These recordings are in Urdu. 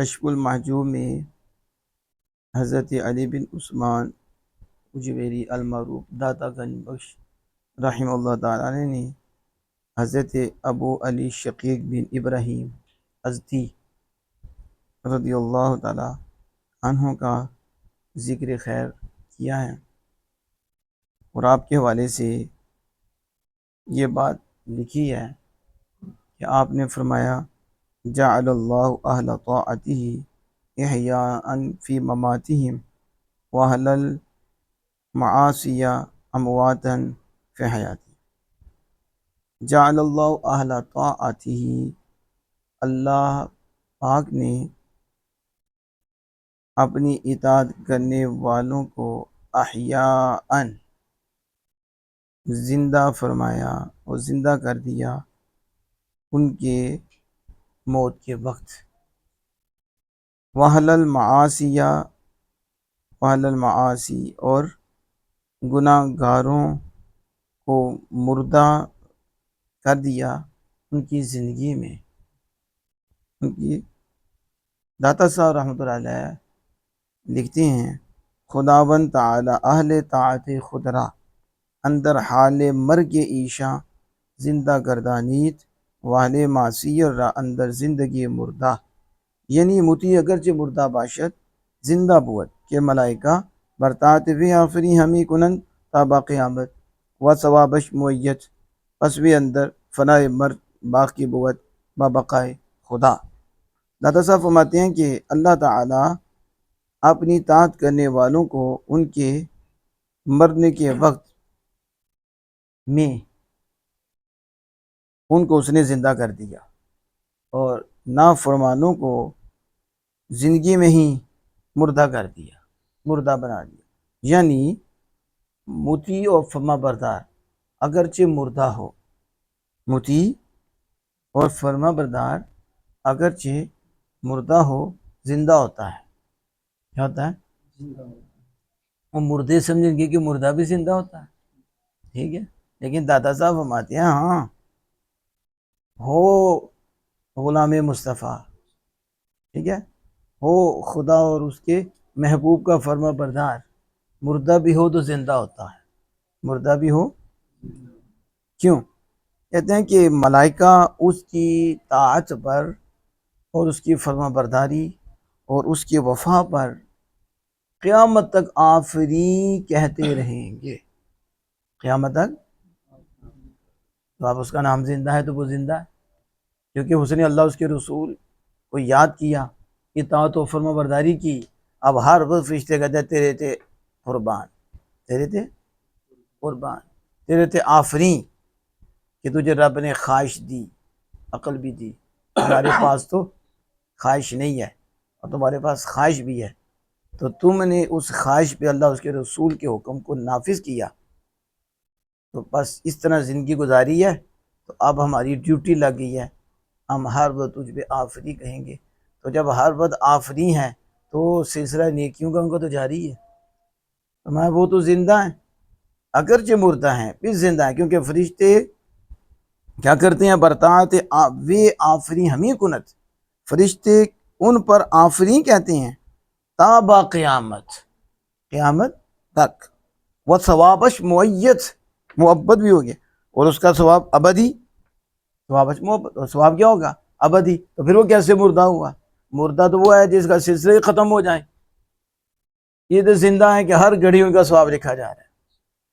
کشف المحجوب میں حضرت علی بن عثمان اجویری المعروف داتا گنج بخش رحمہ اللہ تعالیٰ نے حضرت ابو علی شقیق بن ابراہیم ازدی رضی اللہ تعالیٰ عنہ کا ذکر خیر کیا ہے، اور آپ کے حوالے سے یہ بات لکھی ہے کہ آپ نے فرمایا جعل اللہ اہل طاعتہ احیاء فی مماتہم واہل المعاصی امواتا فی حیاتہم۔ جعل اللہ اہل طاعتہ، اللہ پاک نے اپنی اطاعت کرنے والوں کو احیاء زندہ فرمایا اور زندہ کر دیا ان کے موت کے وقت۔ وَأَهْلَ المعاصی اور گناہ گاروں کو مردہ کر دیا ان کی زندگی میں۔ ان کی داتا صاحب رحمۃ اللہ علیہ لکھتے ہیں خداوند تعالی اہل طاعت خدرا اندر حال مرگ ایشاں زندہ گردانیت واہل معصیت را اندر زندگی مردہ، یعنی متی اگرچہ مردہ باشد زندہ بود کہ ملائکہ برطاعت وی آفری ہمیں کنند تابا قیامت و ثوابش معیت، پس وی اندر فنائے مرد باقی بود بابقائے خدا۔ داتا صاحب فرماتے ہیں کہ اللہ تعالیٰ اپنی طاعت کرنے والوں کو ان کے مرنے کے وقت میں ان کو اس نے زندہ کر دیا، اور نافرمانوں کو زندگی میں ہی مردہ کر دیا، مردہ بنا دیا۔ یعنی مطیع اور فرما بردار اگرچہ مردہ ہو، مطیع اور فرما بردار اگرچہ مردہ ہو زندہ ہوتا ہے۔ کیا ہوتا ہے؟ وہ مردے سمجھیں گے کہ مردہ بھی زندہ ہوتا ہے، ٹھیک ہے، لیکن داتا صاحب فرماتے ہیں ہاں ہو غلام مصطفیٰ، ٹھیک ہے، ہو خدا اور اس کے محبوب کا فرما بردار، مردہ بھی ہو تو زندہ ہوتا ہے، مردہ بھی ہو۔ کیوں؟ کہتے ہیں کہ ملائکہ اس کی طاعت پر اور اس کی فرما برداری اور اس کی وفا پر قیامت تک آفرین کہتے رہیں گے، قیامت تک۔ تو اب اس کا نام زندہ ہے تو وہ زندہ ہے، کیونکہ حسن اللہ اس کے رسول کو یاد کیا، اطاعت و فرما برداری کی۔ اب ہر وقت فرشتے کہتے ہیں تیرے تھے قربان، تیرے تھے قربان، تیرے تھے آفرین کہ تجھے رب نے خواہش دی، عقل بھی دی۔ ہمارے پاس تو خواہش نہیں ہے اور تمہارے پاس خواہش بھی ہے، تو تم نے اس خواہش پہ اللہ اس کے رسول کے حکم کو نافذ کیا، تو بس اس طرح زندگی گزاری ہے، تو اب ہماری ڈیوٹی لگ گئی ہے، ہم ہر وقت تجھ پہ آفری کہیں گے۔ تو جب ہر وقت آفری ہیں تو سلسلہ نیکیوں کا ان کا تو جاری ہے۔ ہمارے وہ تو زندہ ہیں، اگرچہ مردہ ہیں پھر زندہ ہیں، کیونکہ فرشتے کیا کرتے ہیں؟ برطاعت وے آفری ہمیں کنت، فرشتے ان پر آفرین کہتے ہیں تابا قیامت، قیامت تک۔ وہ ثوابش معیت، محبت بھی ہوگی، اور اس کا ثواب ابدی، ثوابش محبت، اور ثواب کیا ہوگا؟ ابدی۔ تو پھر وہ کیسے مردہ ہوا؟ مردہ تو وہ ہے جس کا سلسلے ختم ہو جائے، یہ تو زندہ ہے کہ ہر گھڑی ان کا ثواب لکھا جا رہا ہے،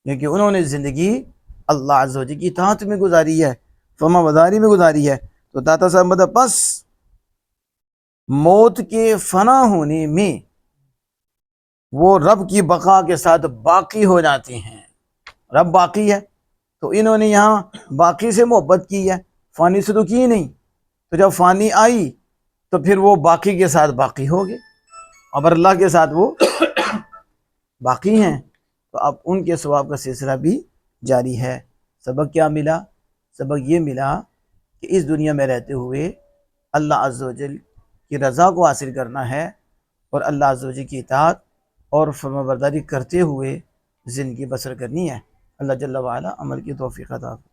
کیونکہ انہوں نے زندگی اللہ عز و جل کی اطاعت میں گزاری ہے، فرما برداری میں گزاری ہے۔ تو داتا صاحب مطلب بس موت کے فنا ہونے میں وہ رب کی بقا کے ساتھ باقی ہو جاتے ہیں، رب باقی ہے تو انہوں نے یہاں باقی سے محبت کی ہے، فانی سے تو کی نہیں، تو جب فانی آئی تو پھر وہ باقی کے ساتھ باقی ہو گئے، اب اللہ کے ساتھ وہ باقی ہیں، تو اب ان کے ثواب کا سلسلہ بھی جاری ہے۔ سبق کیا ملا؟ سبق یہ ملا کہ اس دنیا میں رہتے ہوئے اللہ عز و جل کی رضا کو حاصل کرنا ہے، اور اللہ عز و جل کی اطاعت اور فرما برداری کرتے ہوئے زندگی بسر کرنی ہے۔ اللہ جل وعلا عمل کی توفیق عطا فرمائے۔